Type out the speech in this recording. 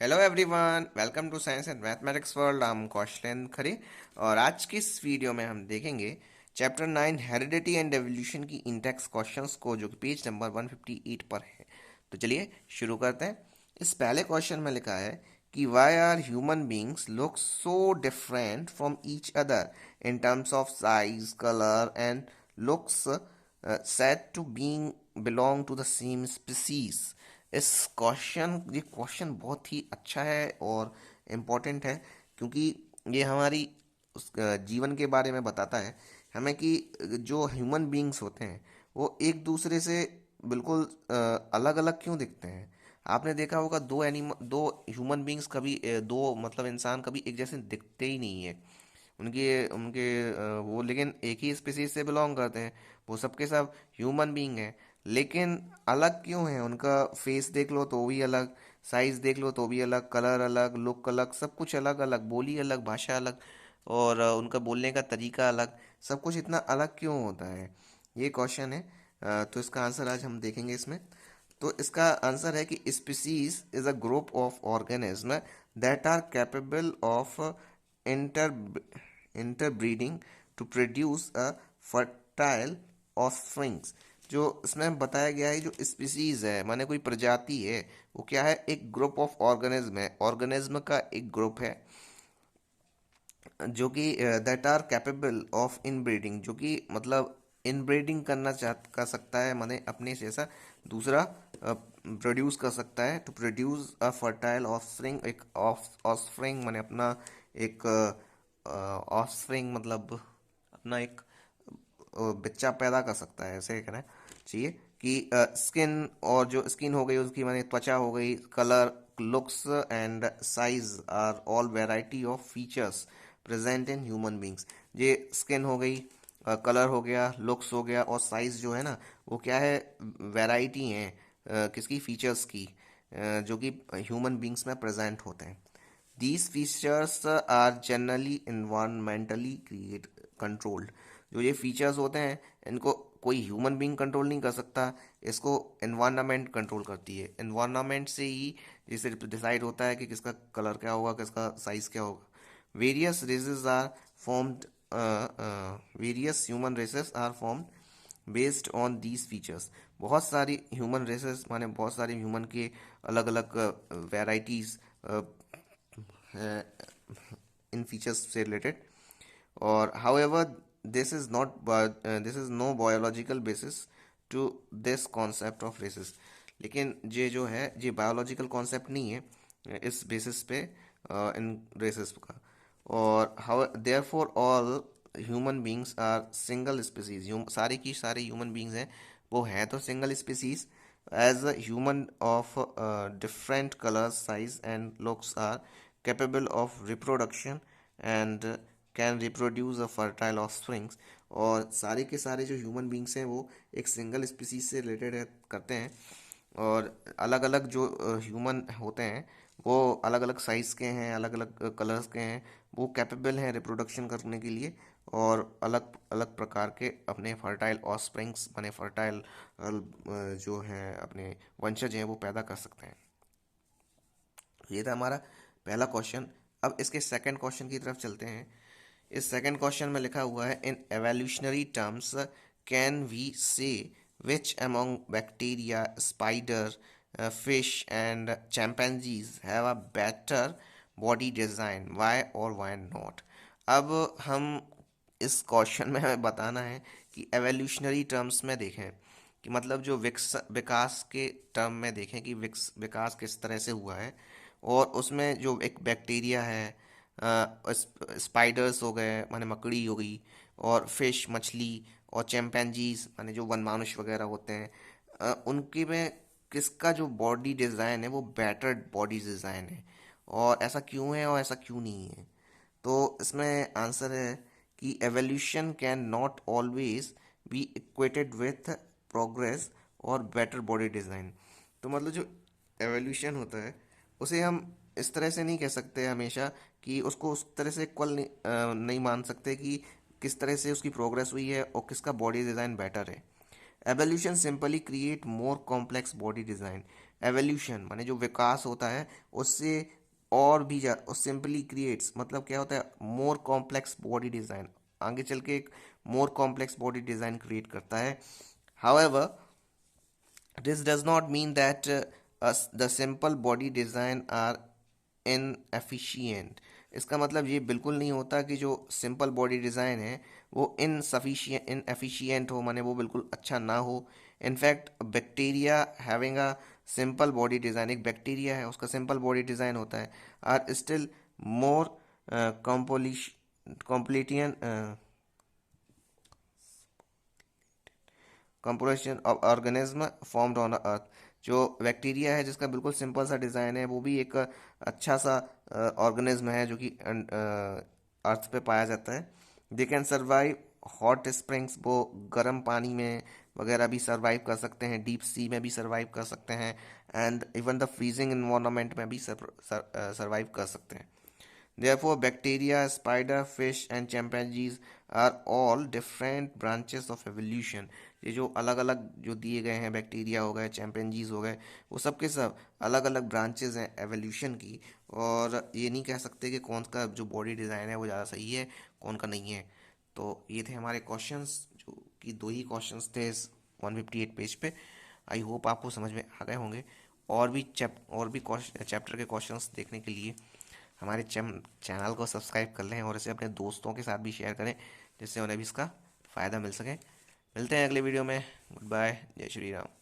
Hello everyone, welcome to science and mathematics world. I am Kaushalendra Khare और आज की इस वीडियो में हम देखेंगे चैप्टर 9 हेरिडिटी एंड एवोल्यूशन की इंडेक्स क्वेश्चंस को, जो कि पेज नंबर 158 पर है। तो चलिए शुरू करते हैं। इस पहले क्वेश्चन में लिखा है कि why are human beings look so different from each other in terms of size, colour and looks said to being belong to the same species। ये क्वेश्चन बहुत ही अच्छा है और इम्पोर्टेंट है, क्योंकि ये हमारी जीवन के बारे में बताता है हमें कि जो ह्यूमन बीइंग्स होते हैं वो एक दूसरे से बिल्कुल अलग अलग क्यों दिखते हैं। आपने देखा होगा दो ह्यूमन बीइंग्स कभी दो मतलब इंसान कभी एक जैसे दिखते ही नहीं है। उनके उनके वो लेकिन एक ही स्पीसीज से बिलोंग करते हैं। वो सबके सब ह्यूमन बीइंग हैं, लेकिन अलग क्यों हैं? उनका फेस देख लो तो भी अलग, साइज देख लो तो भी अलग, कलर अलग, लुक अलग, सब कुछ अलग अलग, बोली अलग, भाषा अलग, और उनका बोलने का तरीका अलग। सब कुछ इतना अलग क्यों होता है? ये क्वेश्चन है। तो इसका आंसर आज हम देखेंगे इसमें। तो इसका आंसर है कि species is a group of organism that are capable of inter interbreeding to produce a fertile offsprings। जो इसमें बताया गया है, जो स्पीसीज है माने कोई प्रजाति है, वो क्या है? एक ग्रुप ऑफ ऑर्गेनिज्म है, ऑर्गेनिज्म का एक ग्रुप है जो कि that are capable of inbreeding, जो कि मतलब इनब्रीडिंग कर सकता है, माने अपने जैसा दूसरा प्रोड्यूस कर सकता है। To produce a fertile offspring, एक ऑफस्प्रिंग माने अपना एक ऑफस्प्रिंग मतलब अपना एक बच्चा पैदा कर सकता है, ऐसे कहना चाहिए। कि स्किन, और जो स्किन हो गई उसकी माने त्वचा हो गई, colour, looks and size are all variety of features present in human beings. ये स्किन हो गई, कलर हो गया, लुक्स हो गया, और साइज जो है ना, वो क्या है? वैरायटी हैं किसकी? फीचर्स की, जो कि ह्यूमन बींग्स में प्रेजेंट होते हैं। These features are generally environmentally create controlled। जो ये फीचर्स होते हैं इनको कोई ह्यूमन बीइंग कंट्रोल नहीं कर सकता, इसको एनवायरनमेंट कंट्रोल करती है। एनवायरनमेंट से ही जैसे डिसाइड होता है कि किसका कलर क्या होगा, किसका साइज क्या होगा। Various races are formed various human races are formed based on these features. बहुत सारी ह्यूमन रेसेस माने बहुत सारे ह्यूमन के अलग अलग वेराइटीज इन फीचर्स से रिलेटेड। और however this is no biological basis to this concept of races. लेकिन ये जो है ये बायोलॉजिकल कॉन्सेप्ट नहीं है इस बेसिस पे इन रेसिस का। और how therefore all human beings are single species. सारे की सारे ह्यूमन बींग्स हैं वो हैं तो single species. As a human of different colours, size and looks are capable of reproduction and can reproduce a fertile offsprings। और सारे के सारे जो ह्यूमन बींग्स हैं वो एक सिंगल स्पीसीज से रिलेटेड करते हैं। और अलग अलग जो ह्यूमन होते हैं वो अलग अलग साइज़ के हैं, अलग अलग कलर्स के हैं। वो कैपेबल हैं रिप्रोडक्शन करने के लिए, और अलग अलग प्रकार के अपने फर्टाइल ऑफस्प्रिंग्स माने फर्टाइल जो हैं अपने वंशज हैं वो पैदा कर सकते हैं। ये था हमारा पहला क्वेश्चन। अब इसके सेकंड क्वेश्चन की तरफ चलते हैं। इस सेकंड क्वेश्चन में लिखा हुआ है, in evolutionary terms can we say which among bacteria, spider, fish and chimpanzees have a better body design, why और वाई नॉट। अब हम इस क्वेश्चन में हमें बताना है कि एवोल्यूशनरी टर्म्स में देखें कि मतलब जो विकास के टर्म में देखें कि विकास किस तरह से हुआ है। और उसमें जो एक बैक्टीरिया है, स्पाइडर्स हो गए माने मकड़ी हो गई, और फिश मछली, और चैम्पैंजीज माने जो वनमानुष वगैरह होते हैं, उनके में किसका जो बॉडी डिज़ाइन है वो बेटर बॉडी डिज़ाइन है, और ऐसा क्यों है और ऐसा क्यों नहीं है। तो इसमें आंसर है कि evolution can not always be equated with progress और बेटर बॉडी डिज़ाइन। तो मतलब जो एवोल्यूशन होता है उसे हम इस तरह से नहीं कह सकते हमेशा कि उसको उस तरह से इक्वल नहीं मान सकते कि किस तरह से उसकी प्रोग्रेस हुई है और किसका बॉडी डिज़ाइन बेटर है। Evolution simply create more complex body design evolution माने जो विकास होता है उससे और भी सिंपली क्रिएट्स मतलब क्या होता है, मोर कॉम्प्लेक्स बॉडी डिज़ाइन, आगे चल के एक more complex body design create करता है. However this does not mean that the simple body design are inefficient. इसका मतलब ये बिल्कुल नहीं होता कि जो सिंपल बॉडी डिज़ाइन है वो इनएफिशिएंट हो, माने वो बिल्कुल अच्छा ना हो. In fact bacteria having a simple body design, एक बैक्टीरिया है उसका सिंपल बॉडी डिज़ाइन होता है, are still more complication composition of organism formed on earth. जो बैक्टीरिया है जिसका बिल्कुल सिंपल सा डिज़ाइन है वो भी एक अच्छा सा ऑर्गेनिज्म है जो कि अर्थ पे पाया जाता है. They can survive hot springs, वो गर्म पानी में वगैरह भी सर्वाइव कर सकते हैं, डीप सी में भी सर्वाइव कर सकते हैं, and even the freezing environment में भी सर्वाइव कर सकते हैं. Therefore, bacteria, spider, fish and chimpanzees are all different branches of evolution. ये जो अलग अलग जो दिए गए हैं, बैक्टीरिया हो गए, चैम्पेंजीज हो गए, वो सब के सब अलग अलग ब्रांचेस हैं एवोल्यूशन की. और ये नहीं कह सकते कि कौन का जो बॉडी डिज़ाइन है वो ज़्यादा सही है, कौन का नहीं है. तो ये थे हमारे क्वेश्चंस, जो कि दो ही क्वेश्चंस थे इस 158 पेज पे. आई होप आपको समझ में आ गए होंगे. और भी चैप्टर के क्वेश्चंस देखने के लिए हमारे चैनल को सब्सक्राइब कर लें और इसे अपने दोस्तों के साथ भी शेयर करें जिससे उन्हें भी इसका फ़ायदा मिल सके. मिलते हैं अगले वीडियो में. Good bye. जय श्री राम.